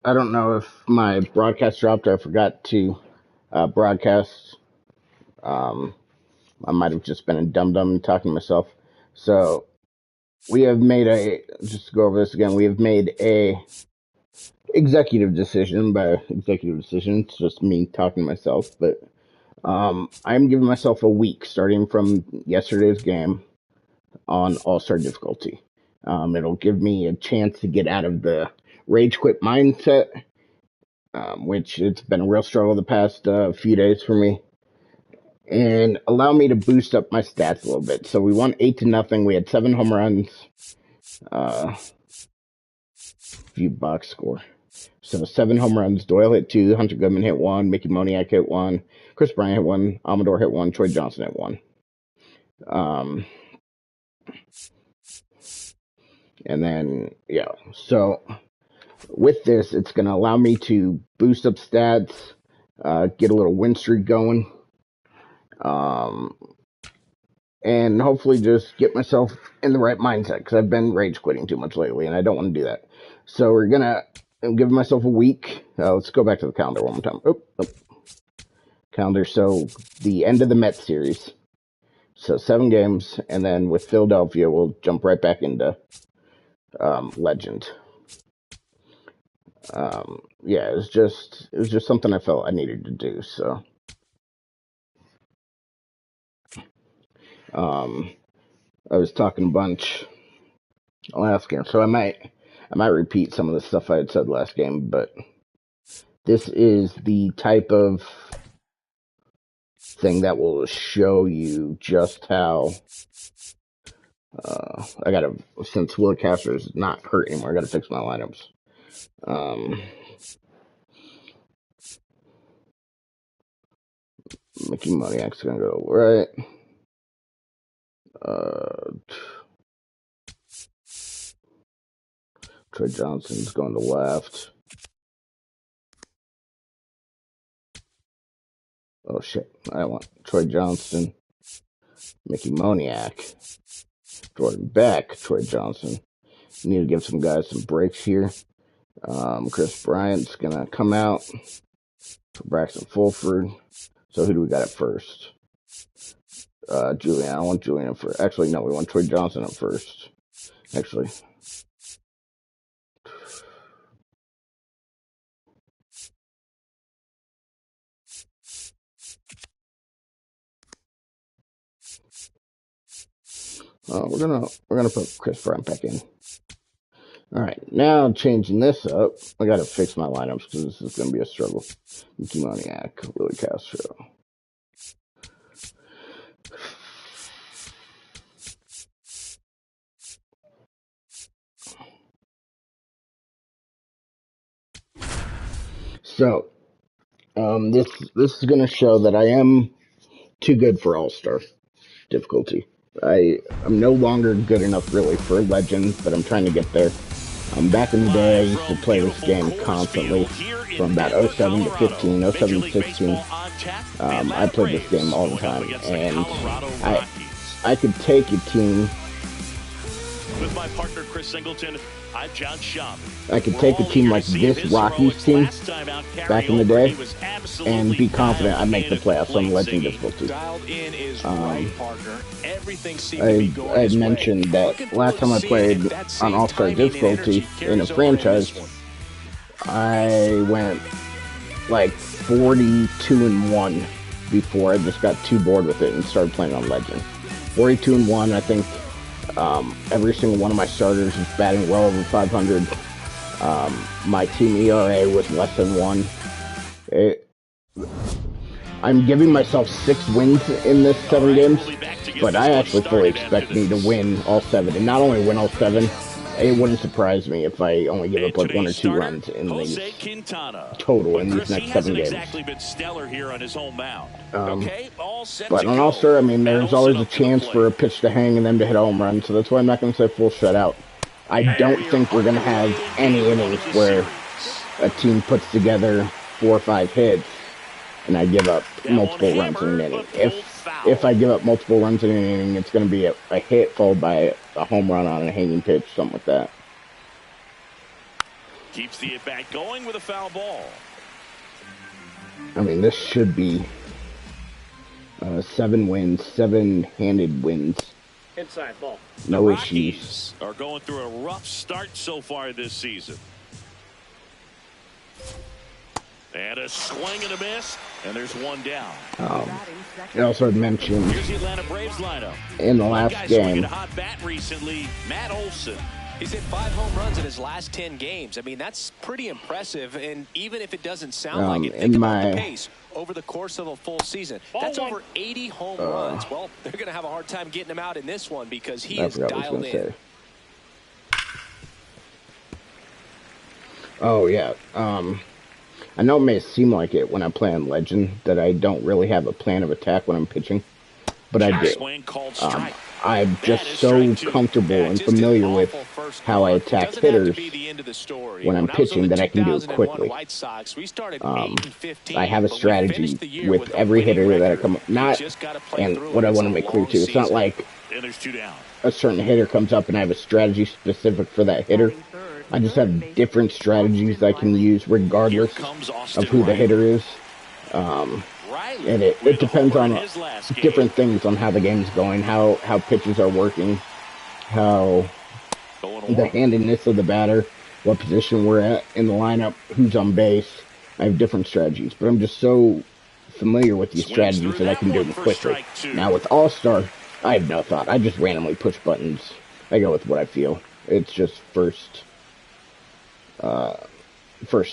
I don't know if my broadcast dropped or I forgot to broadcast. Um, I might have just been a dum-dum and talking to myself. So we have made just to go over this again, we have made a executive decision. By executive decision, it's just me talking to myself. But I'm giving myself a week starting from yesterday's game on All-Star difficulty. It'll give me a chance to get out of the rage quit mindset, which it's been a real struggle the past few days for me, and allow me to boost up my stats a little bit. So we won 8-0. We had 7 home runs, few box score. So 7 home runs. Doyle hit 2, Hunter Goodman hit 1, Mickey Moniak hit 1, Chris Bryant hit 1, Amador hit 1, Troy Johnson hit 1. And then, yeah, so with this, it's going to allow me to boost up stats, get a little win streak going, and hopefully just get myself in the right mindset, because I've been rage quitting too much lately, and I don't want to do that. So we're going to give myself a week. Let's go back to the calendar one more time. Calendar. So the end of the Mets series. So 7 games, and then with Philadelphia, we'll jump right back into Legend. Yeah, it was just something I felt I needed to do. So, I was talking a bunch last game, so I might repeat some of the stuff I had said last game, but this is the type of thing that will show you just how. I gotta, since Will Castro's not hurt anymore, I gotta fix my lineups. Mickey Moniak's gonna go right. Troy Johnson's going to left. Oh shit! I want Troy Johnson, Mickey Moniak, Jordan Beck, Troy Johnson. Need to give some guys some breaks here. Chris Bryant's gonna come out for Braxton Fulford. So who do we got at first? Julian. I want Julian first. Actually, no, we want Troy Johnson at first. Actually. We're gonna put Chris Bryant back in. All right, now changing this up, I gotta fix my lineups because this is gonna be a struggle. Mickey Moniak, Willie Castro. So, this is gonna show that I am too good for All-Star difficulty. I'm no longer good enough really for Legend, but I'm trying to get there. Back in the day, I used to play this game constantly from about 07 to 15, 07 to 16. I played this game all the time, and I could take a team. With my partner Chris Singleton, I'm John Schaub. I could take a team like this Rockies team back in the day and be confident I'd make the playoffs on Legend difficulty. I had mentioned that last time I played on All-Star difficulty in a franchise, I went like 42-1 before I just got too bored with it and started playing on Legend. 42-1, I think. Every single one of my starters is batting well over 500. My team ERA was less than 1. I'm giving myself 6 wins in this 7 games, but I actually fully expect me to win all 7. And not only win all 7, it wouldn't surprise me if I only give up like 1 or 2 runs in these total in these next 7 games. But on All-Star, I mean, there's always a chance for a pitch to hang and them to hit a home run, so that's why I'm not going to say full shutout. I don't think we're going to have any innings where a team puts together 4 or 5 hits and I give up multiple runs in an inning. If I give up multiple runs in an inning, it's going to be a hit followed by a home run on a hanging pitch, something like that. Keeps the at-bat going with a foul ball. I mean, this should be 7 wins, 7-handed wins. Inside ball. No the issues. Rockies are going through a rough start so far this season. And a swing and a miss, and there's one down. I also mentioned Here's the Atlanta Braves lineup. in the last game. A hot bat recently, Matt Olson. He's hit 5 home runs in his last 10 games. I mean, that's pretty impressive. And even if it doesn't sound like it, think about the pace over the course of a full season. That's over 80 home runs. Well, they're going to have a hard time getting him out in this one because he is dialed in. Oh, yeah. I know it may seem like it when I'm playing Legend that I don't really have a plan of attack when I'm pitching, but I do. I'm just so comfortable and familiar with how I attack hitters when I'm pitching that I can do it quickly. I have a strategy with every hitter that I come up. And what I want to make clear too, it's not like a certain hitter comes up and I have a strategy specific for that hitter. I just have different strategies I can use regardless of who the hitter is. And it depends on different things on how the game's going, how pitches are working, how the handedness of the batter, what position we're at in the lineup, who's on base. I have different strategies, but I'm just so familiar with these strategies that I can do them quickly. Now with All-Star, I have no thought. I just randomly push buttons. I go with what I feel. It's just first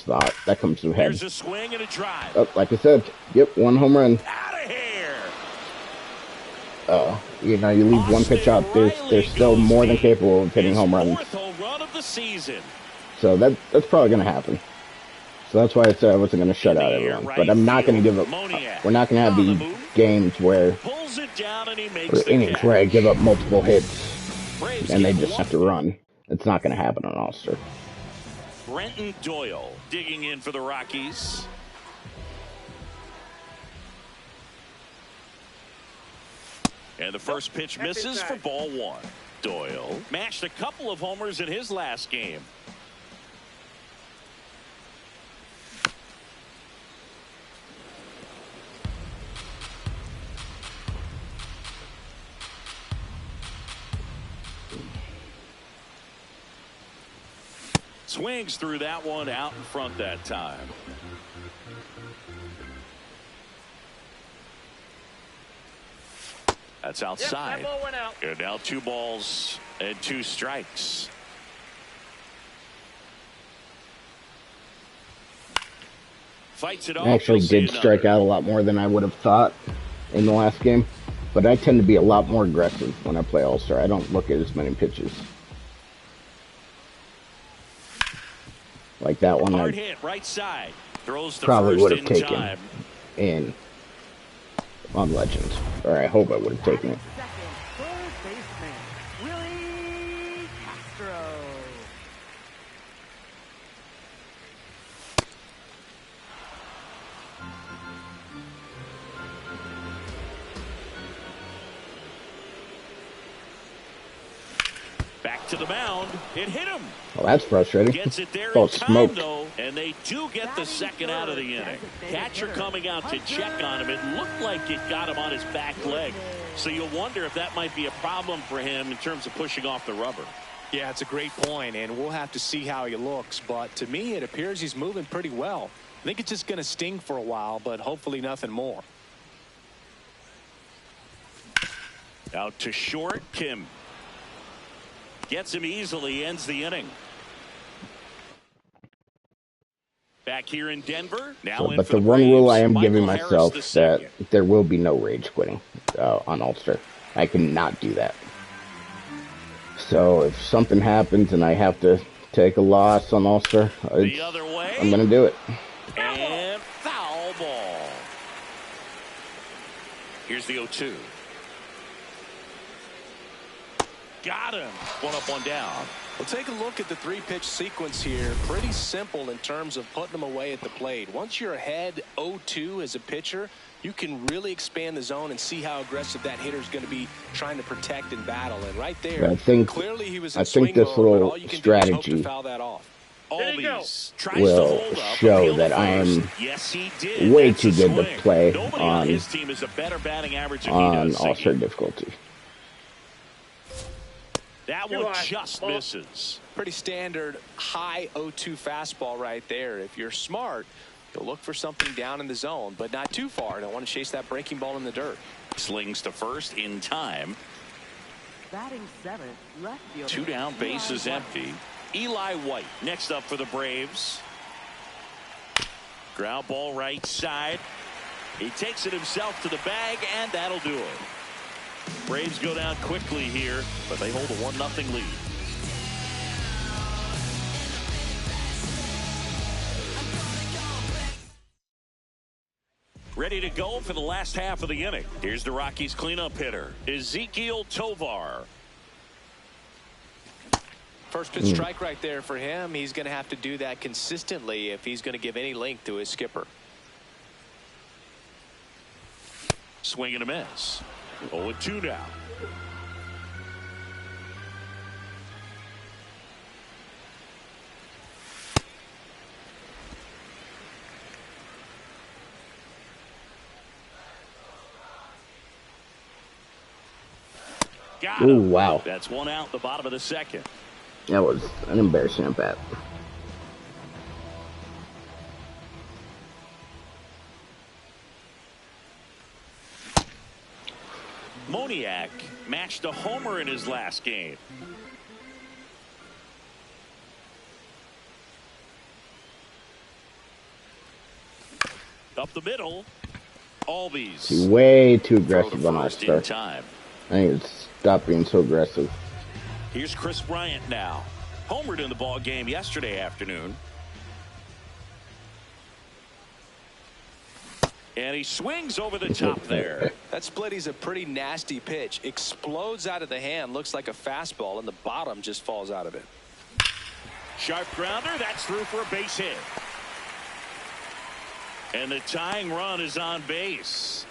thought that comes to the head. Here's a swing and a drive. Oh, like I said, yep, 1 home run. Out of here. You know, you leave one pitch out, they're still more than capable of hitting home runs. Home run of the season. So that's probably going to happen. So that's why I said I wasn't going to shut out everyone. But I'm not going to give up. We're not going to have these games where, or innings where I give up multiple hits and they just have to run. It's not going to happen on All-Star. Brenton Doyle digging in for the Rockies. And the first pitch misses for ball 1. Doyle mashed a couple of homers in his last game. Swings through that one out in front that time. That's outside. Yep, that ball went out. And now 2 balls and 2 strikes. Fights it off. I actually did strike out a lot more than I would have thought in the last game, but I tend to be a lot more aggressive when I play All-Star. I don't look at as many pitches. Like that one, hard hit, right side. Throws to probably would have in taken time. in on Legends, or I hope I would have taken it. Back to the mound. It hit him. Well, that's frustrating. Gets it there in time, though, and they do get the second out of the inning. Catcher coming out to check on him. It looked like it got him on his back leg. So you'll wonder if that might be a problem for him in terms of pushing off the rubber. Yeah, it's a great point, and we'll have to see how he looks. But to me, it appears he's moving pretty well. I think it's just going to sting for a while, but hopefully nothing more. Out to short, Kim. Gets him easily, ends the inning. Back here in Denver. Now but the one rule I am giving myself that there will be no rage quitting on All-Star. I cannot do that. So if something happens and I have to take a loss on All-Star, I'm going to do it. And foul ball. Here's the 0-2. Got him. 1 up, 1 down. Well, take a look at the 3-pitch sequence here. Pretty simple in terms of putting them away at the plate. Once you're ahead 0-2 as a pitcher, you can really expand the zone and see how aggressive that hitter is going to be trying to protect and battle. And right there, clearly he was in swing mode, but all you can do is hope to foul that off. Always will show that I am way too good to play on his team is a better batting average than All-Star difficulty. That one just misses. Pretty standard high 0-2 fastball right there. If you're smart, you'll look for something down in the zone, but not too far. Don't want to chase that breaking ball in the dirt. Slings to first in time. Batting seventh, left fielder. 2 down, bases empty. Eli White next up for the Braves. Ground ball right side. He takes it himself to the bag, and that'll do it. Braves go down quickly here, but they hold a 1-0 lead. Ready to go for the last half of the inning. Here's the Rockies cleanup hitter, Ezequiel Tovar. First pitch strike right there for him. He's going to have to do that consistently if he's going to give any length to his skipper. Swing and a miss. 0-2 now. Got him. Ooh, wow. That's 1 out, the bottom of the second. That was an embarrassing at bat. Moniak matched a homer in his last game. Up the middle. Albies. He's way too aggressive on All-Star. I think it's stop being so aggressive. Here's Chris Bryant now. Homered in the ball game yesterday afternoon. And he swings over the top there. That splitty's a pretty nasty pitch. Explodes out of the hand. Looks like a fastball, and the bottom just falls out of it. Sharp grounder. That's through for a base hit. And the tying run is on base.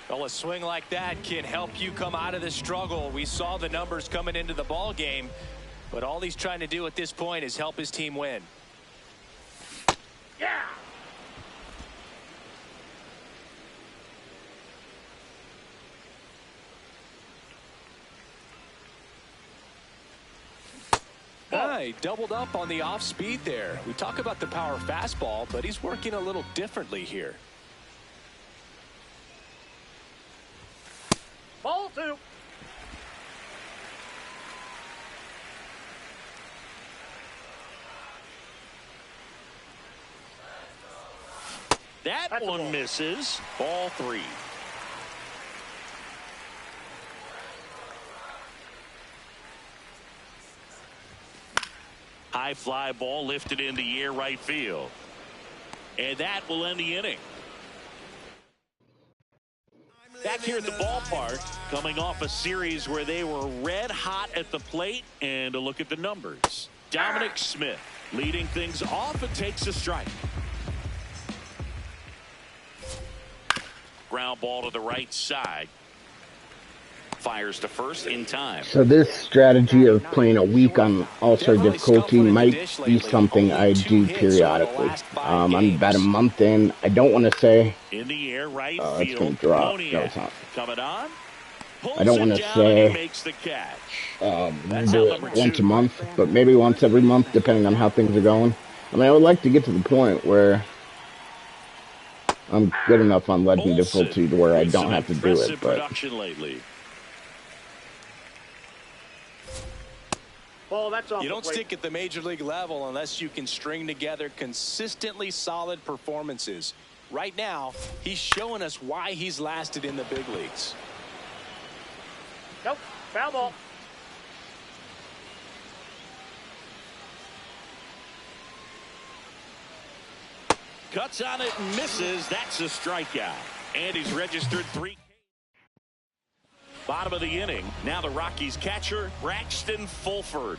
Well, a swing like that can help you come out of the struggle. We saw the numbers coming into the ball game, but all he's trying to do at this point is help his team win. Yeah. He doubled up on the off speed there. We talk about the power fastball, but he's working a little differently here. Ball 2. That one misses. Ball 3. High fly ball lifted in the air right field. And that will end the inning. Back here at the ballpark, coming off a series where they were red hot at the plate, and a look at the numbers. Dominic Smith leading things off and takes a strike. Ground ball to the right side. Fires to first in time. So this strategy of playing a week on All-Star difficulty might be something I do periodically. I'm about a month in. I don't want to say in the air right it's going to drop. No, it's not. Coming on. I don't want to say makes the catch. Do it once a month, but maybe once every month, depending on how things are going. I mean, I would like to get to the point where I'm good enough on legend difficulty to where I don't have to do it. But you don't stick at the major league level unless you can string together consistently solid performances. Right now, he's showing us why he's lasted in the big leagues. Nope, foul ball. Cuts on it and misses. That's a strikeout. And he's registered 3. Bottom of the inning. Now the Rockies catcher, Braxton Fulford.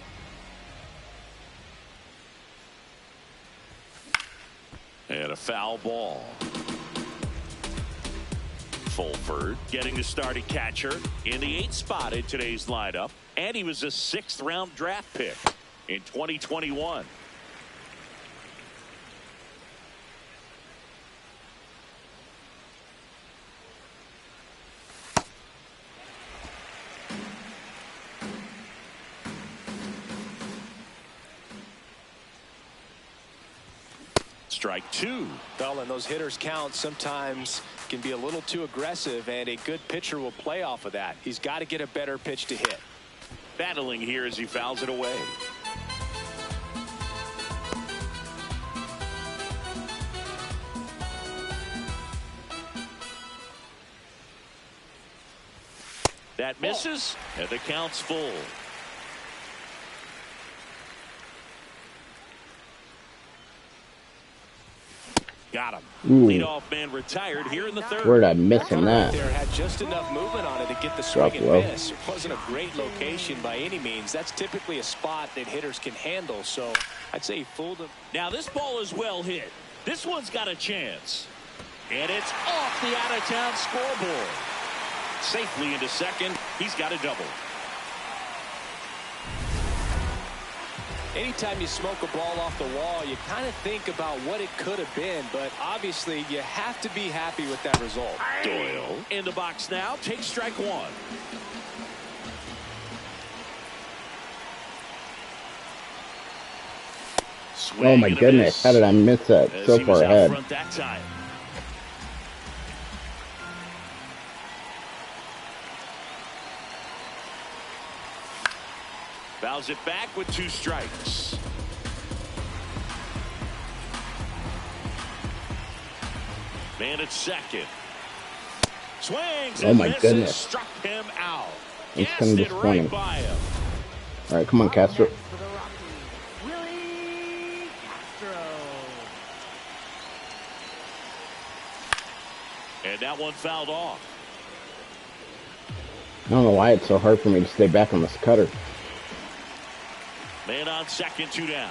And a foul ball. Fulford getting the start at catcher in the 8th spot in today's lineup. And he was a 6th round draft pick in 2021. Strike two. Well, and those hitters count sometimes can be a little too aggressive, and a good pitcher will play off of that. He's got to get a better pitch to hit. Battling here as he fouls it away. That misses, and the count's full. Got him. Leadoff man retired here in the third. Where'd I miss him that? There had just enough movement on it to get the swing and miss. It wasn't a great location by any means. That's typically a spot that hitters can handle, so I'd say he fooled him. Now this ball is well hit. This one's got a chance. And it's off the out-of-town scoreboard. Safely into second. He's got a double. Anytime you smoke a ball off the wall, you kind of think about what it could have been, but obviously you have to be happy with that result. Doyle in the box now. Takes strike one. Oh my goodness, how did I miss that? So far ahead. That time. Fouls it back with 2 strikes. Man at second. Swings. Oh my goodness. Struck him out. It's kind of disappointing. Right by him. All right, come on, Castro. And that one fouled off. I don't know why it's so hard for me to stay back on this cutter. Man on second, 2 down.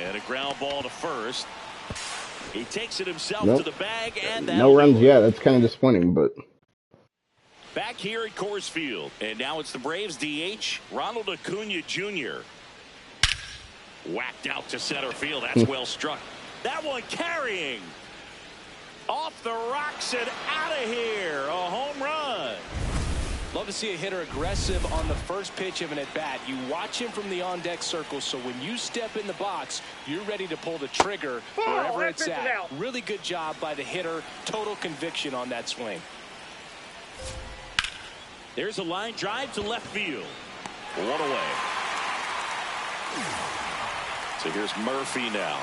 And a ground ball to first. He takes it himself to the bag, and no runs yet. That's kind of disappointing, but back here at Coors Field, and now it's the Braves DH Ronald Acuna Jr. Whacked out to center field. That's well struck. That one carrying off the rocks and out of here. A home run. Love to see a hitter aggressive on the first pitch of an at-bat. You watch him from the on-deck circle, so when you step in the box, you're ready to pull the trigger wherever it's at. Really good job by the hitter. Total conviction on that swing. There's a line drive to left field. 1 away. So here's Murphy now.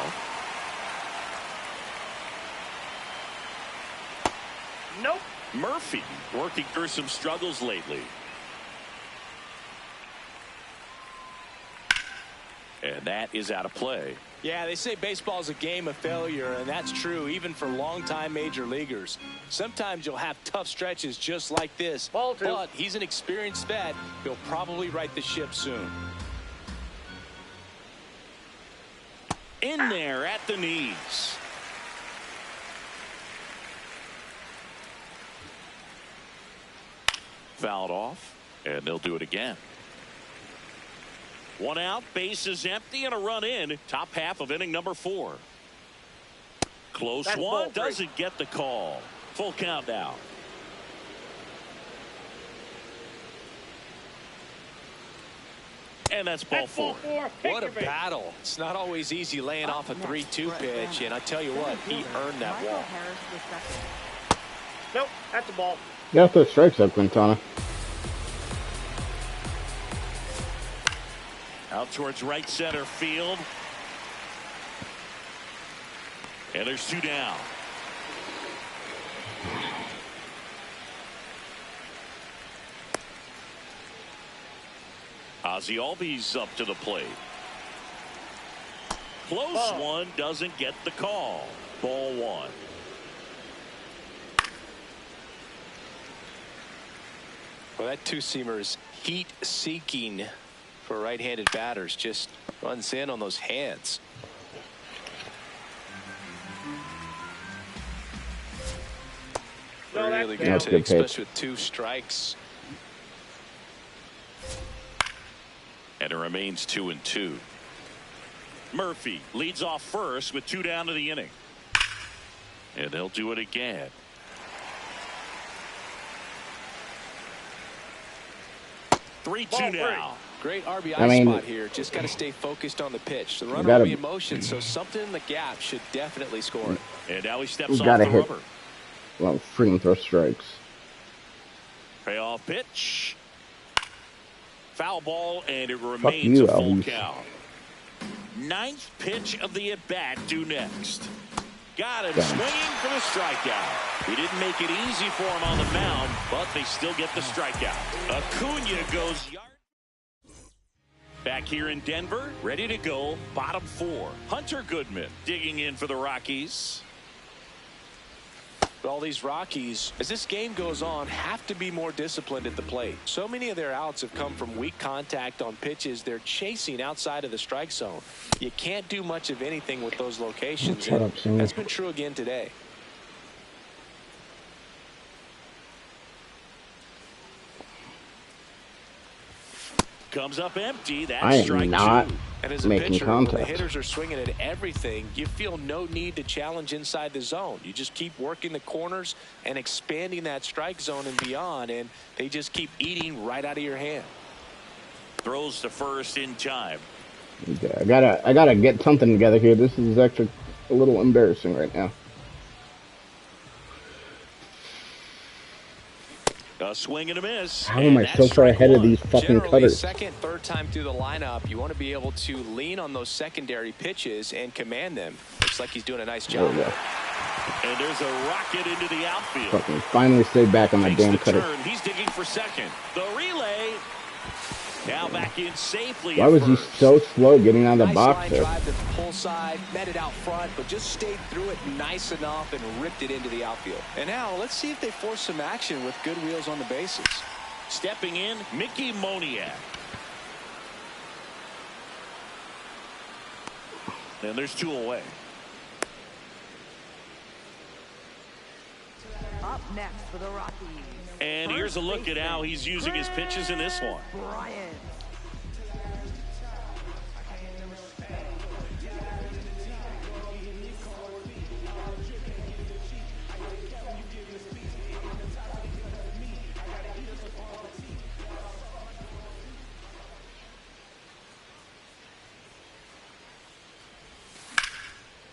Nope. Murphy working through some struggles lately. And that is out of play. Yeah, they say baseball is a game of failure, and that's true even for longtime major leaguers. Sometimes you'll have tough stretches just like this, but he's an experienced vet. He'll probably right the ship soon. In there at the knees. Fouled off, and they'll do it again. 1 out, bases empty, and a run in. Top half of inning number 4. Close one, doesn't get the call. Full count now. And that's ball 4. What a battle. It's not always easy laying off a 3-2 pitch, and I tell you what, he earned that walk. Nope, that's the ball. You got those strikes up, Quintana. Out towards right center field. And there's 2 down. Ozzie Albies up to the plate. Close one, doesn't get the call. Ball 1. Well, that 2-seamer is heat-seeking for right-handed batters. Just runs in on those hands. Really good take, especially with 2 strikes. And it remains 2-2. Murphy leads off first with 2 down to the inning. And they'll do it again. Three-two now. Great RBI spot here. Just got to stay focused on the pitch. The runner will be in motion, so something in the gap should definitely score it. And now he steps off the rubber. Well, freaking throw strikes. Payoff pitch. Foul ball, and it remains a full count. Ninth pitch of the at-bat due next. Got him swinging for the strikeout. He didn't make it easy for him on the mound, but they still get the strikeout. Acuna goes yard. Back here in Denver, ready to go, bottom 4. Hunter Goodman digging in for the Rockies. All these Rockies, as this game goes on, have to be more disciplined at the plate. So many of their outs have come from weak contact on pitches they're chasing outside of the strike zone. You can't do much of anything with those locations. That's been true again today. Comes up empty. That's strike 2. And as a pitcher, when the hitters are swinging at everything, you feel no need to challenge inside the zone. You just keep working the corners and expanding that strike zone and beyond, and they just keep eating right out of your hand. Throws to first in time. Okay, I gotta get something together here. This is actually a little embarrassing right now. A swing and a miss. How am I so far ahead of these fucking cutters? Second, third time through the lineup, you want to be able to lean on those secondary pitches and command them. Looks like he's doing a nice job. And there's a rocket into the outfield. Fucking finally stayed back on my damn cutter. He's digging for second. The relay. Now back in safely. Why was he so slow getting out of the box there? Drive to the pull side, met it out front, but just stayed through it nice enough and ripped it into the outfield. And now let's see if they force some action with good wheels on the bases. Stepping in, Mickey Moniak. And there's 2 away. Up next for the Rockies. And here's a look at how he's using his pitches in this one. Bryant.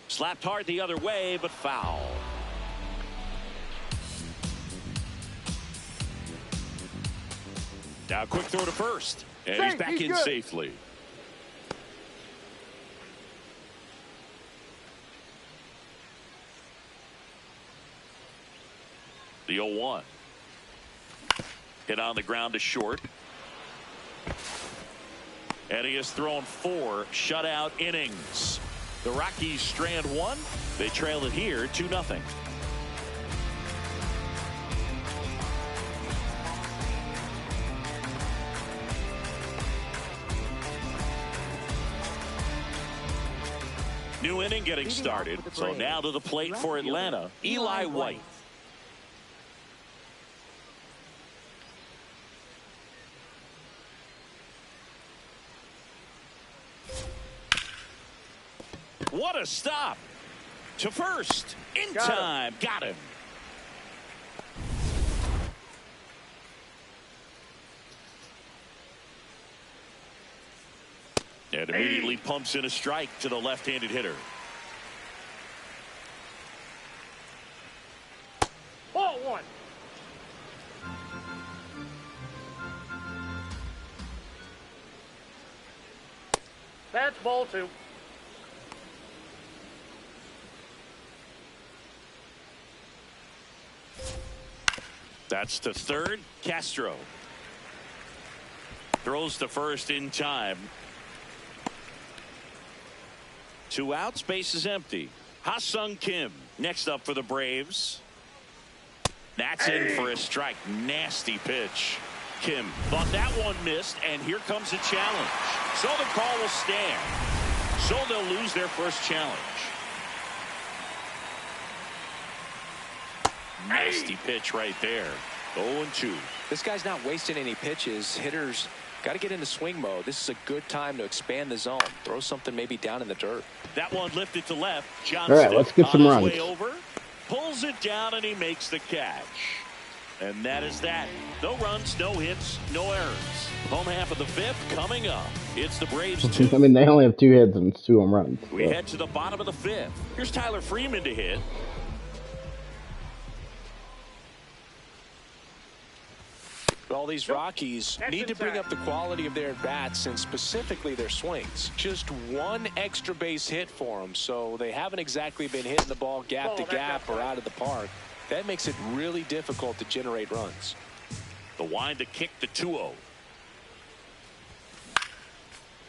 Slapped hard the other way, but foul. Now quick throw to first. And he's back in safely. The 0-1. Hit on the ground to short. And he has thrown 4 shutout innings. The Rockies strand 1. They trail it here 2-0. New inning getting started. So now to the plate for Atlanta, Eli White. What a stop. To first. In time. Got him. And immediately pumps in a strike to the left-handed hitter. Ball 1. That's ball 2. That's to third. Castro throws to first in time. 2 outs, base is empty. Ha-Sung Kim next up for the Braves. That's in for a strike. Nasty pitch. Kim thought that one missed, and here comes a challenge. So the call will stand. So they'll lose their first challenge. Nasty pitch right there. 0-2. This guy's not wasting any pitches. Hitters got to get into swing mode. This is a good time to expand the zone. Throw something maybe down in the dirt. That one lifted to left. Johnston all right, let's get some runs. Way over, pulls it down, and he makes the catch. And that is that. No runs, no hits, no errors. Home half of the fifth coming up. It's the Braves 2. I mean, they only have 2 hits and 2 home runs. So. We head to the bottom of the fifth. Here's Tyler Freeman to hit. Well, these Rockies need to bring up the quality of their bats and specifically their swings. Just 1 extra base hit for them, so they haven't exactly been hitting the ball gap to gap or out of the park. That makes it really difficult to generate runs. The wind to kick the 2-0.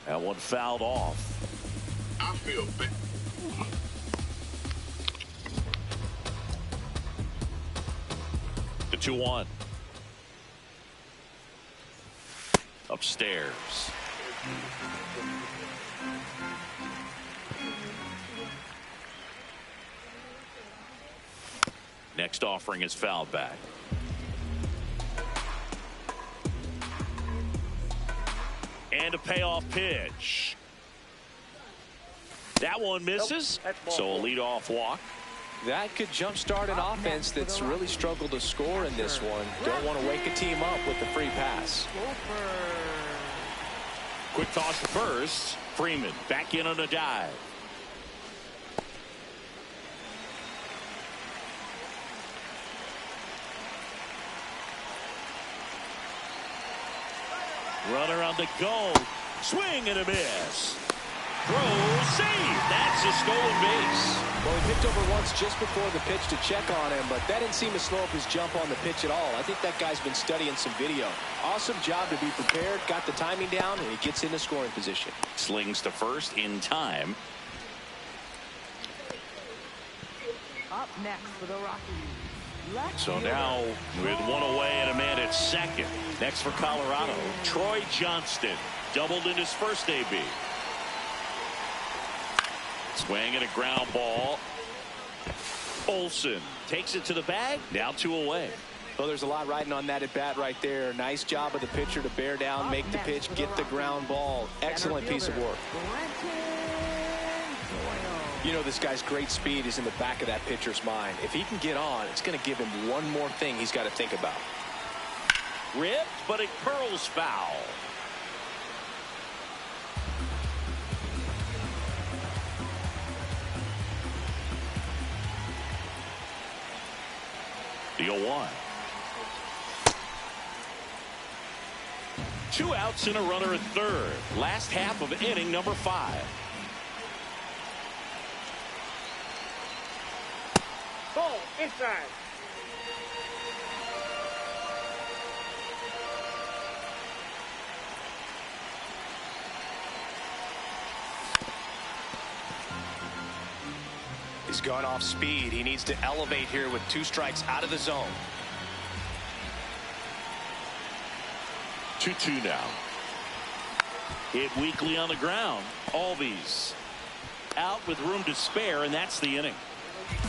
That one fouled off. I feel bad. The 2-1. Upstairs. Next offering is fouled back. And a payoff pitch. That one misses. So a leadoff walk. That could jumpstart an offense that's really struggled to score in this one. Don't want to wake a team up with the free pass. Quick toss to first. Freeman back in on a dive. Runner on the go. Swing and a miss. Throw, save. That's a stolen base. Well, he picked over once just before the pitch to check on him, but that didn't seem to slow up his jump on the pitch at all. I think that guy's been studying some video. Awesome job to be prepared, got the timing down, and he gets into scoring position. Slings to first in time. Up next for the Rockies. So now with 1 away and a man at second. Next for Colorado, Troy Johnston doubled in his first AB. Swing and a ground ball. Olsen takes it to the bag. Now 2 away. Well, there's a lot riding on that at bat right there. Nice job of the pitcher to bear down, make the pitch, get the ground ball. Excellent piece of work. You know, this guy's great speed is in the back of that pitcher's mind. If he can get on, it's going to give him one more thing he's got to think about. Ripped, but it curls foul. The 0-1. 2 outs and a runner at third. Last half of inning number 5. Ball inside. He's gone off speed. He needs to elevate here with 2 strikes out of the zone. 2-2 now. Hit weakly on the ground. Albies out with room to spare, and that's the inning.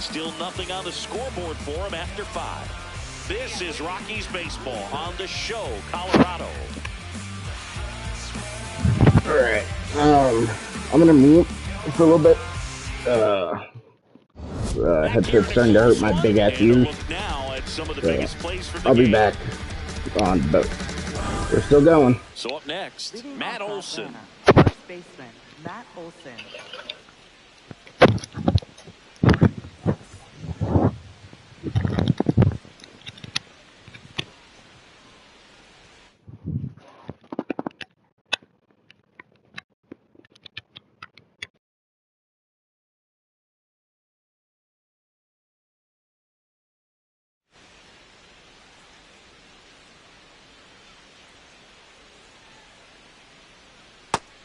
Still nothing on the scoreboard for him after 5. This is Rockies baseball on the show, Colorado. All right. I'm gonna mute for a little bit. Headset's starting to hurt my big ass ears. I'll be back on, but we're still going. So up next, Matt Olson. First baseman, Matt Olson.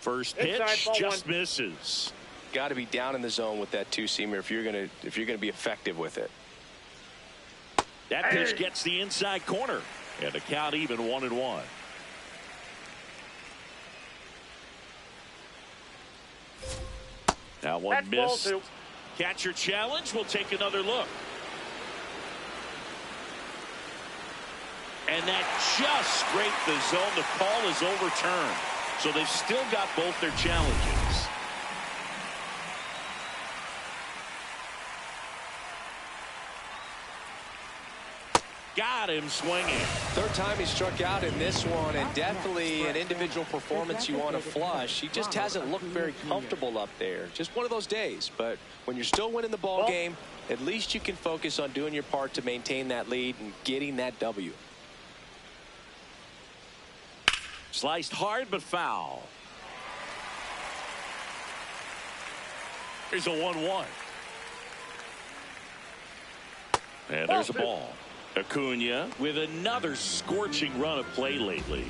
First pitch just misses. Got to be down in the zone with that 2-seamer if you're gonna be effective with it. That pitch gets the inside corner, and the count even 1-1. Now one missed. Catcher challenge. We'll take another look. And that just scraped the zone. The call is overturned. So they've still got both their challenges. Got him swinging. Third time he struck out in this one, and definitely an individual performance you want to flush. He just hasn't looked very comfortable up there. Just one of those days. But when you're still winning the ball game, at least you can focus on doing your part to maintain that lead and getting that W. Sliced hard but foul. Here's a 1-1. And there's a ball. Acuna with another scorching run of play lately.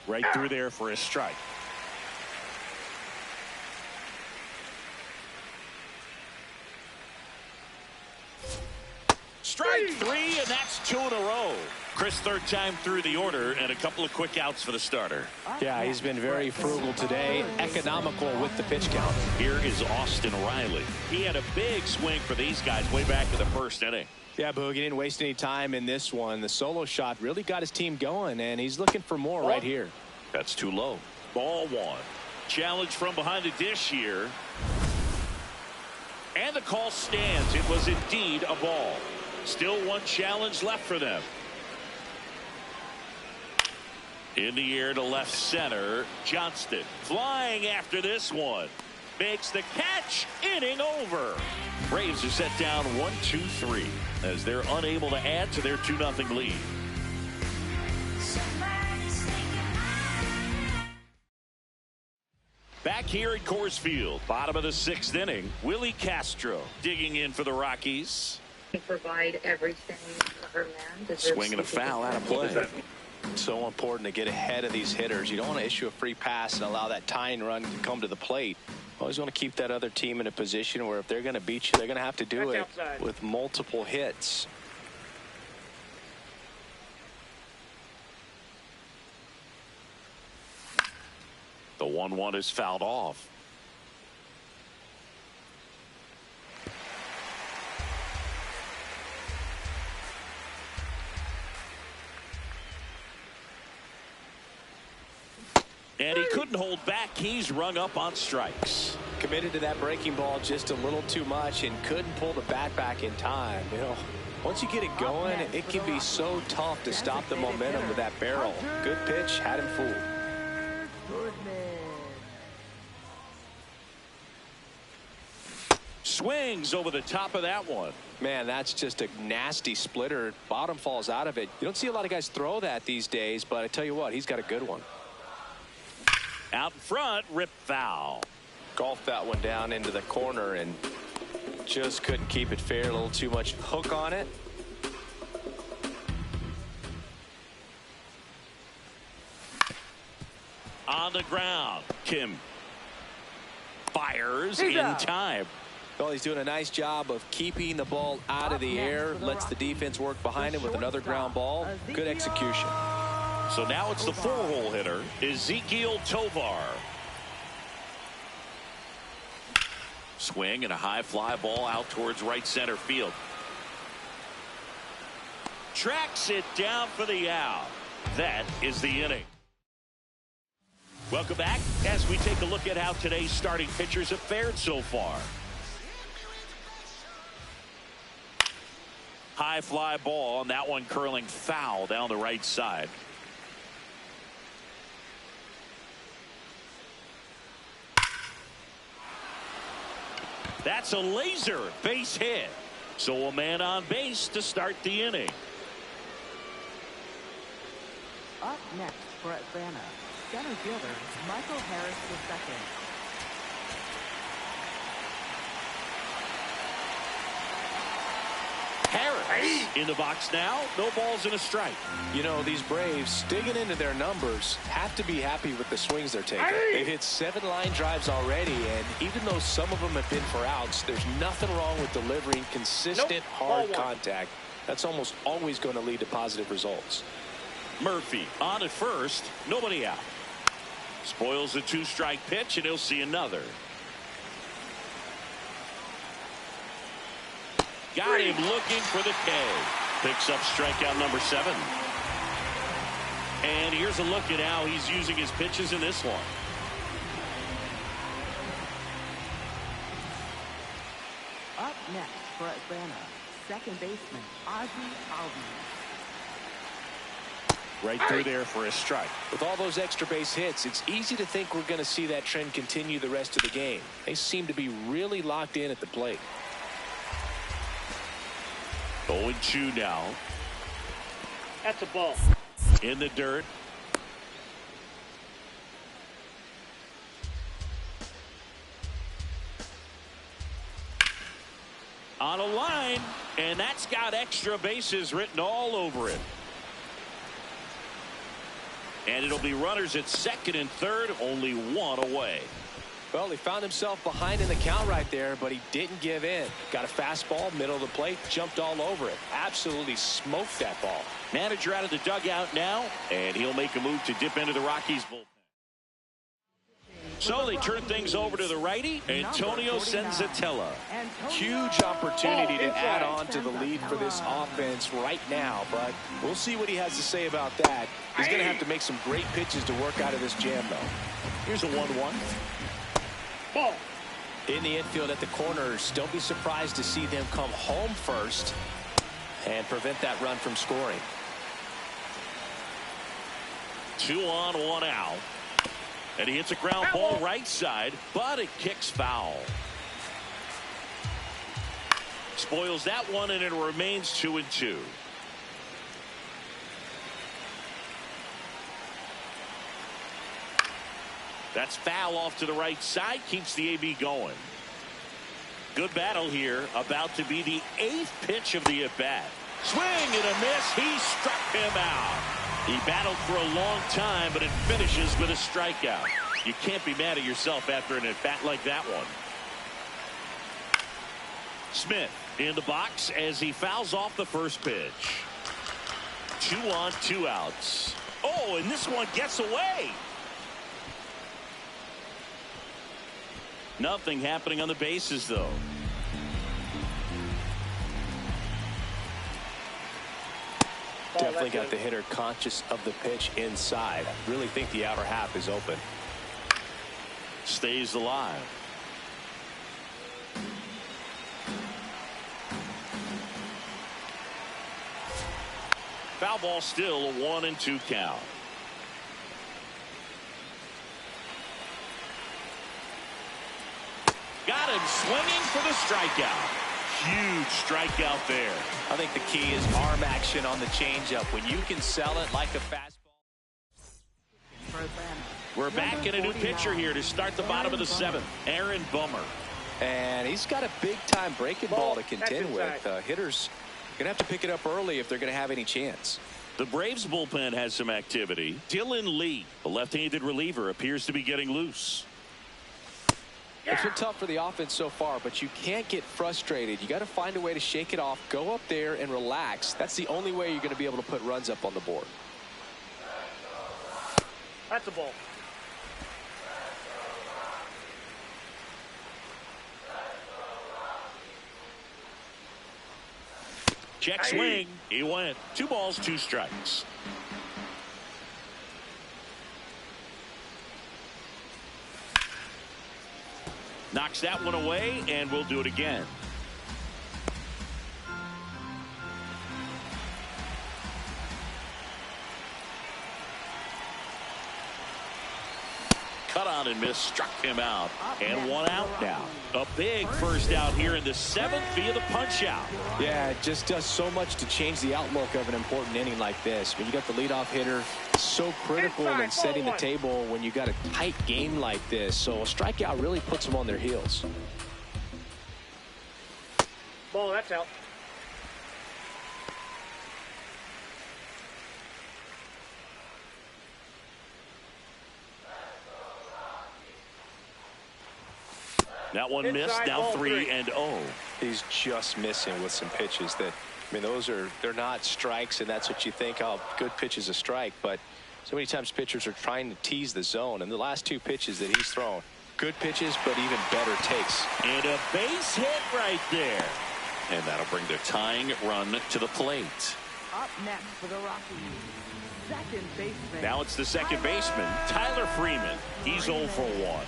Right through there for a strike. Strike 3, and that's 2 in a row. Chris, third time through the order, and a couple of quick outs for the starter. Yeah, he's been very frugal today, economical with the pitch count. Here is Austin Riley. He had a big swing for these guys way back in the first inning. Yeah, Boog, he didn't waste any time in this one. The solo shot really got his team going, and he's looking for more right here. That's too low. Ball 1. Challenge from behind the dish here. And the call stands. It was indeed a ball. Still one challenge left for them. In the air to left center. Johnston flying after this one. Makes the catch. Inning over. Braves are set down 1-2-3 as they're unable to add to their 2-0 lead. Back here at Coors Field, bottom of the 6th inning, Willie Castro digging in for the Rockies. Provide everything her man. Swinging a foul out of play. So important to get ahead of these hitters. You don't want to issue a free pass and allow that tying run to come to the plate. Always want to keep that other team in a position where if they're going to beat you, they're going to have to do it with multiple hits. The 1-1 is fouled off. And he couldn't hold back. He's rung up on strikes. Committed to that breaking ball just a little too much and couldn't pull the bat back in time. You know, once you get it going, it can be so tough to stop the momentum with that barrel. Good pitch, had him fooled. Swings over the top of that one. Man, that's just a nasty splitter. Bottom falls out of it. You don't see a lot of guys throw that these days, but I tell you what, he's got a good one. Out in front, rip foul. Golfed that one down into the corner and just couldn't keep it fair. A little too much hook on it. On the ground, Kim fires in time. Well, he's doing a nice job of keeping the ball out of the air. Lets the defense work behind him with another ground ball. Good execution. So now it's the 4-hole hitter, Ezequiel Tovar. Swing and a high fly ball out towards right center field. Tracks it down for the out. That is the inning. Welcome back as we take a look at how today's starting pitchers have fared so far. High fly ball, and that one curling foul down the right side. That's a laser base hit. So a man on base to start the inning. Up next for Atlanta, center fielder Michael Harris II. Harris in the box now. No balls and a strike. You know, these Braves, digging into their numbers, have to be happy with the swings they're taking. They've hit 7 line drives already, and even though some of them have been for outs, there's nothing wrong with delivering consistent, hard contact. That's almost always going to lead to positive results. Murphy on at first. Nobody out. Spoils the 2-strike pitch, and he'll see another. Got him looking for the K. Picks up strikeout number 7. And here's a look at how he's using his pitches in this one. Up Up next for Atlanta, second baseman Ozzie Albies. Right through there for a strike. With all those extra base hits, it's easy to think we're going to see that trend continue the rest of the game. They seem to be really locked in at the plate. 0-2 now. That's a ball. In the dirt. On a line, and that's got extra bases written all over it. And it'll be runners at second and third, only one away. Well, he found himself behind in the count right there, but he didn't give in. Got a fastball, middle of the plate, jumped all over it. Absolutely smoked that ball. Manager out of the dugout now, and he'll make a move to dip into the Rockies bullpen. So they turn things over to the righty, Antonio Senzatella. Huge opportunity to add on to the lead for this offense right now, but we'll see what he has to say about that. He's going to have to make some great pitches to work out of this jam, though. Here's a 1-1. Ball. In the infield at the corners, don't be surprised to see them come home first and prevent that run from scoring. 2 on, 1 out. And he hits a ground ball right side, but it kicks foul. Spoils that one, and it remains 2-2. That's foul off to the right side, keeps the AB going. Good battle here, about to be the 8th pitch of the at-bat. Swing and a miss, he struck him out. He battled for a long time, but it finishes with a strikeout. You can't be mad at yourself after an at-bat like that one. Smith in the box as he fouls off the first pitch. 2 on, 2 outs. Oh, and this one gets away. Nothing happening on the bases, though. Definitely got the hitter conscious of the pitch inside. I really think the outer half is open. Stays alive. Foul ball, still a 1-2 count. Got him swinging for the strikeout. Huge strikeout there. I think the key is arm action on the changeup. When you can sell it like a fastball. We're back in a new pitcher here to start the bottom of the 7th. Aaron Bummer. And he's got a big-time breaking ball to contend with. Hitters going to have to pick it up early if they're going to have any chance. The Braves bullpen has some activity. Dylan Lee, the left-handed reliever, appears to be getting loose. It's been tough for the offense so far, but you can't get frustrated. You got to find a way to shake it off, go up there and relax. That's the only way you're going to be able to put runs up on the board. That's a ball. Check swing. He went. 2 balls, 2 strikes. Knocks that one away, and we'll do it again. Cut on and miss, struck him out, and 1 out now. A big first out here in the 7th via the punch out. Yeah, it just does so much to change the outlook of an important inning like this. When you got the leadoff hitter, so critical in setting the table when you got a tight game like this. So a strikeout really puts them on their heels. Ball, that's out. That one missed, now 3-0. He's just missing with some pitches that, I mean, they're not strikes, and that's what you think, oh, good pitch is a strike. But so many times pitchers are trying to tease the zone, and the last 2 pitches that he's thrown, good pitches, but even better takes. And a base hit right there. And that'll bring the tying run to the plate. Up next for the Rockies, second baseman. Now it's the second baseman, Tyler Freeman. He's 0 for 1.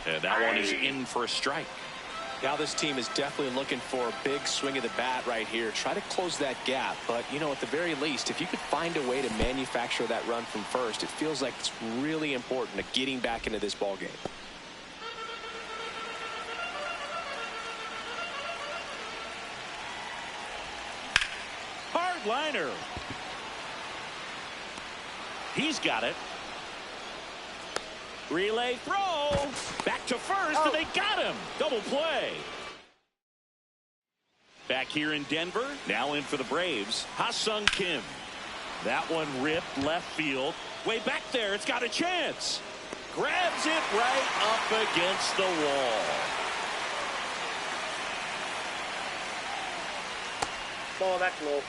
And that one is in for a strike. Now this team is definitely looking for a big swing of the bat right here. Try to close that gap. But, you know, at the very least, if you could find a way to manufacture that run from first, it feels like it's really important to getting back into this ball game. Hard liner. He's got it. Relay throw. Back to first, and they got him. Double play. Back here in Denver, now in for the Braves, Ha-Sung Kim. That one ripped left field. Way back there, it's got a chance. Grabs it right up against the wall. Ball, that's low.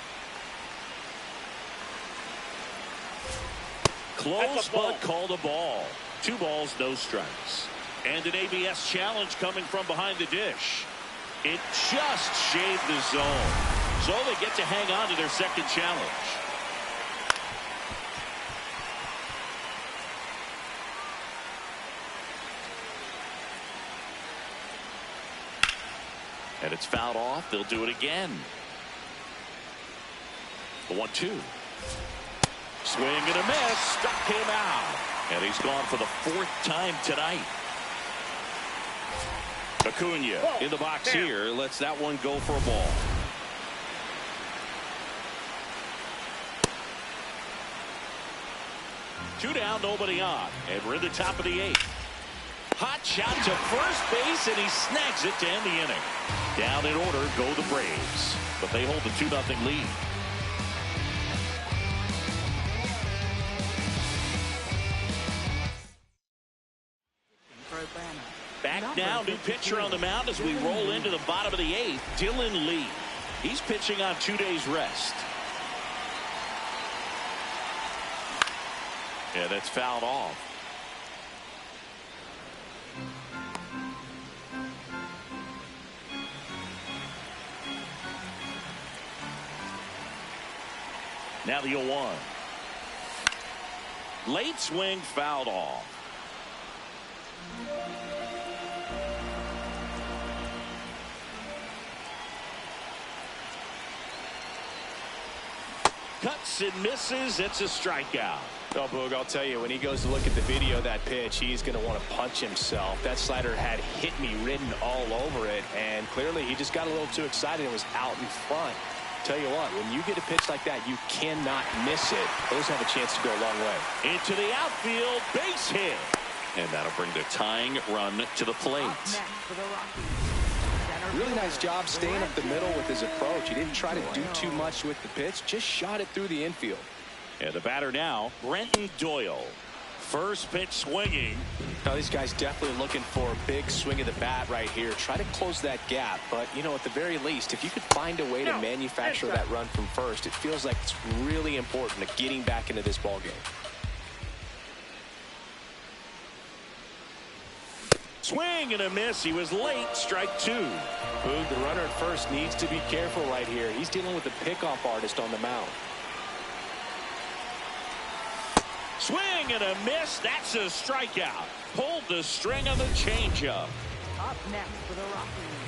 Close, but called a ball. 2 balls, no strikes. And an ABS challenge coming from behind the dish. It just shaved the zone. So they get to hang on to their second challenge. And it's fouled off. They'll do it again. The 1-2. Swing and a miss. Struck him out. And he's gone for the 4th time tonight. Acuna in the box here. Lets that one go for a ball. Two down, nobody on. And we're in the top of the 8th. Hot shot to first base, and he snags it to end the inning. Down in order go the Braves. But they hold the 2-0 lead. Back now, new pitcher on the mound as we roll into the bottom of the 8th, Dylan Lee. He's pitching on 2 days rest. Yeah, that's fouled off. Now the 0-1. Late swing fouled off. Cuts and misses. It's a strikeout. Oh, Boog, I'll tell you, when he goes to look at the video of that pitch, he's going to want to punch himself. That slider had hit me written all over it, and clearly he just got a little too excited and was out in front. Tell you what, when you get a pitch like that, you cannot miss it. Those have a chance to go a long way. Into the outfield, base hit. And that'll bring the tying run to the plate. Really nice job staying up the middle with his approach. He didn't try to do too much with the pitch, just shot it through the infield. And the batter now, Brenton Doyle. First pitch swinging. Now these guys definitely looking for a big swing of the bat right here. Try to close that gap. But, you know, at the very least, if you could find a way to manufacture that run from first, it feels like it's really important to getting back into this ball game. Swing and a miss. He was late. Strike 2. Boog, the runner at first needs to be careful right here. He's dealing with a pickoff artist on the mound. Swing and a miss. That's a strikeout. Pulled the string on the changeup. Up next for the Rockies,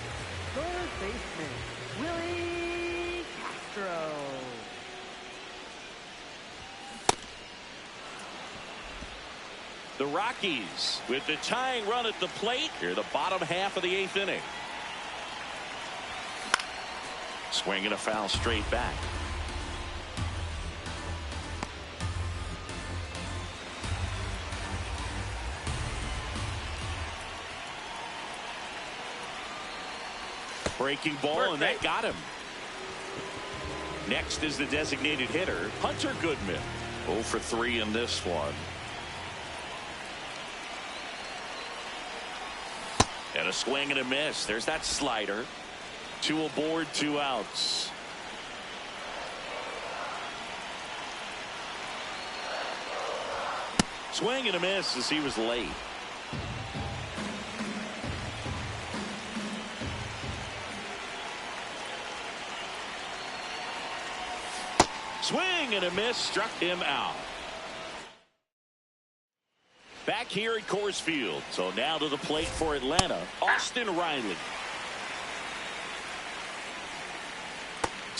third baseman Willie Castro. The Rockies with the tying run at the plate here, the bottom half of the 8th inning. Swing and a foul straight back. Breaking ball, and that got him. Next is the designated hitter, Hunter Goodman. 0 for 3 in this one. And a swing and a miss. There's that slider. 2 aboard, 2 outs. Swing and a miss as he was late. Swing and a miss, struck him out. Back here at Coors Field. So now to the plate for Atlanta, Austin Riley.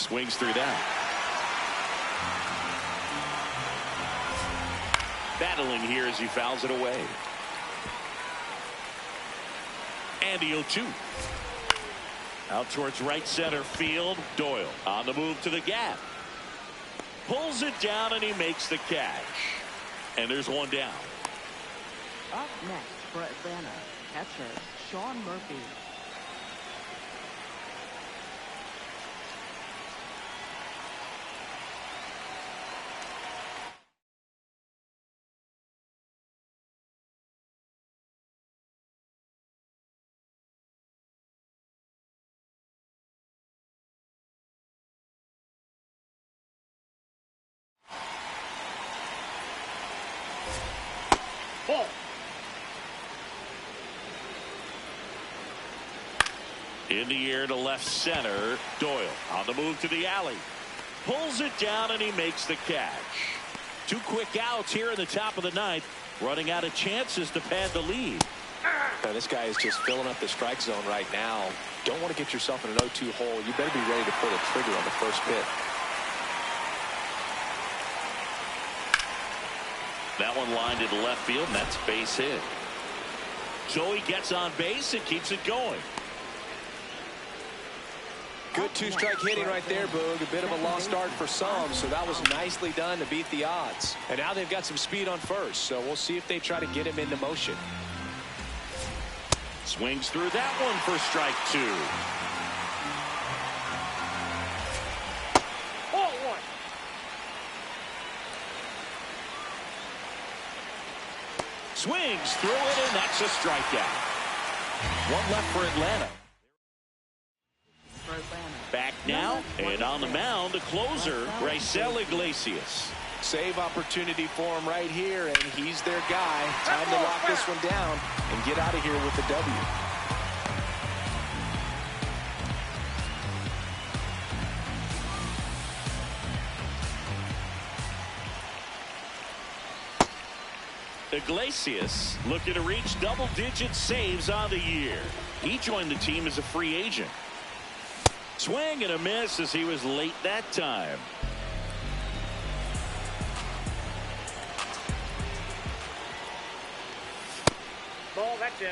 Swings through that. Battling here as he fouls it away. And the 0-2. Out towards right center field. Doyle on the move to the gap. Pulls it down and he makes the catch. And there's one down. Up next for Atlanta, catcher Sean Murphy. Ball. In the air to left center. Doyle on the move to the alley. Pulls it down and he makes the catch. 2 quick outs here in the top of the 9th. Running out of chances to pad the lead. Now, this guy is just filling up the strike zone right now. Don't want to get yourself in an 0-2 hole. You better be ready to pull the trigger on the first pitch. That one lined into left field, and that's base hit. Joey gets on base and keeps it going. Good 2-strike hitting right there, Boog. A bit of a lost start for some, so that was nicely done to beat the odds. And now they've got some speed on first, so we'll see if they try to get him into motion. Swings through that one for strike 2. Ball 1. Swings through it, and that's a strikeout. One left for Atlanta. Back now, and on the mound, the closer, Raisel Iglesias. Save opportunity for him right here, and he's their guy. Time to lock this one down and get out of here with the W. Iglesias looking to reach double-digit saves on the year. He joined the team as a free agent. Swing and a miss as he was late that time. Ball, that's in.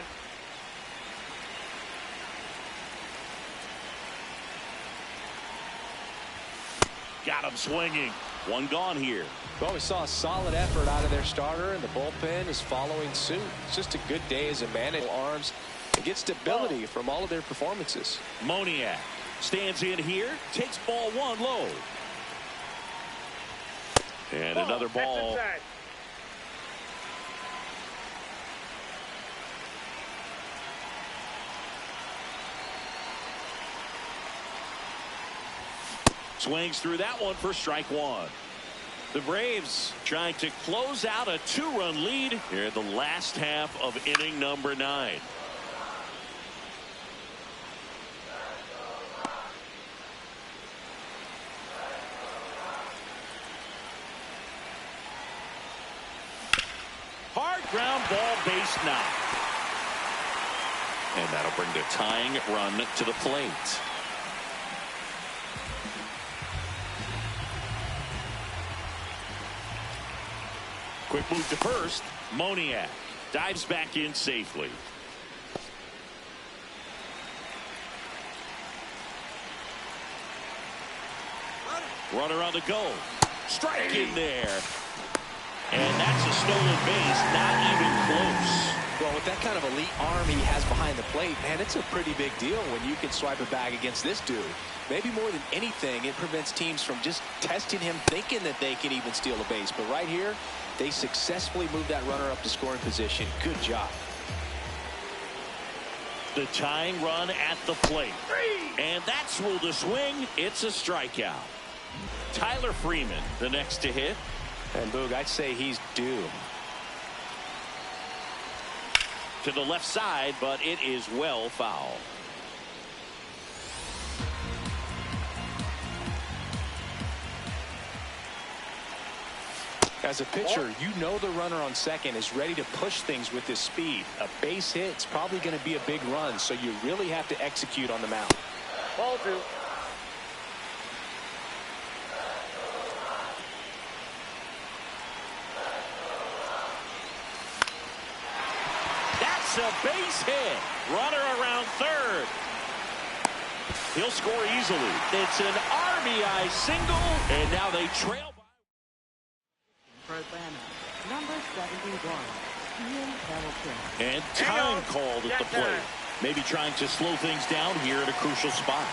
Got him swinging. One gone here. Well, we saw a solid effort out of their starter, and the bullpen is following suit. It's just a good day as a manager. Arms and get stability from all of their performances. Moniak stands in here, takes ball 1 low. And another ball. Swings through that one for strike 1. The Braves trying to close out a 2-run lead here in the last half of inning number 9. Hard ground ball, base knock. And that'll bring the tying run to the plate. Quick move to first. Moniak dives back in safely. Runner on the go. Strike in there. And that's a stolen base. Not even close. Well, with that kind of elite arm he has behind the plate, man, it's a pretty big deal when you can swipe it back against this dude. Maybe more than anything, it prevents teams from just testing him, thinking that they can even steal a base. But right here, they successfully moved that runner up to scoring position. Good job. The tying run at the plate. And that's ruled a swing. It's a strikeout. Tyler Freeman, the next to hit. And Boog, I'd say he's due. To the left side, but it is well foul. As a pitcher, you know the runner on second is ready to push things with his speed. A base hit's probably going to be a big run, so you really have to execute on the mound. Ball 2. It's a base hit. Runner around third. He'll score easily. It's an RBI single, and now they trail. For Atlanta, number 71, Ian Hamilton. And time called at the plate. Maybe trying to slow things down here at a crucial spot.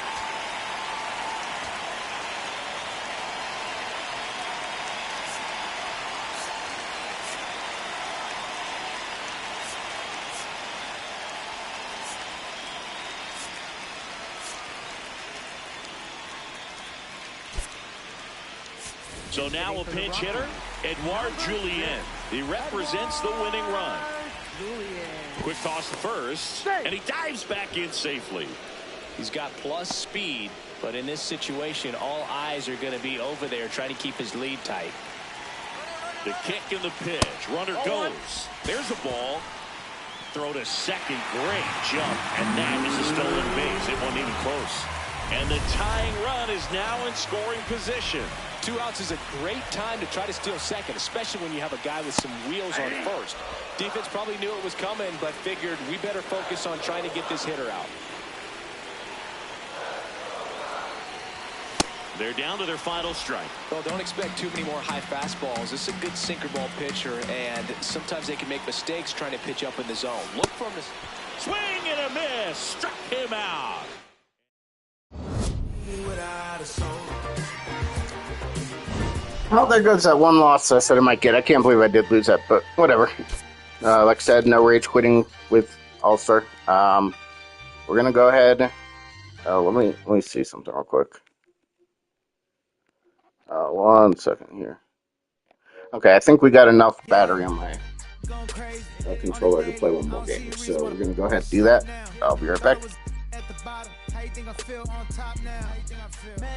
So now a pinch hitter, Edouard Julien. He represents the winning run. Quick toss to first, and he dives back in safely. He's got plus speed, but in this situation, all eyes are going to be over there trying to keep his lead tight. The kick and the pitch. Runner goes. There's a ball. Throw to second. Great jump, and that is a stolen base. It wasn't even close. And the tying run is now in scoring position. 2 outs is a great time to try to steal second, especially when you have a guy with some wheels on first. Defense probably knew it was coming, but figured we better focus on trying to get this hitter out. They're down to their final strike. Well, don't expect too many more high fastballs. This is a good sinker ball pitcher, and sometimes they can make mistakes trying to pitch up in the zone. Look for him to swing and a miss. Struck him out. Well, there goes that one loss I said I might get. I can't believe I did lose that, but whatever. Like I said, no rage quitting with All-Star. We're gonna go ahead. Let me see something real quick. 1 second here. Okay, I think we got enough battery on my controller to play one more game. So we're gonna go ahead and do that. I'll be right back.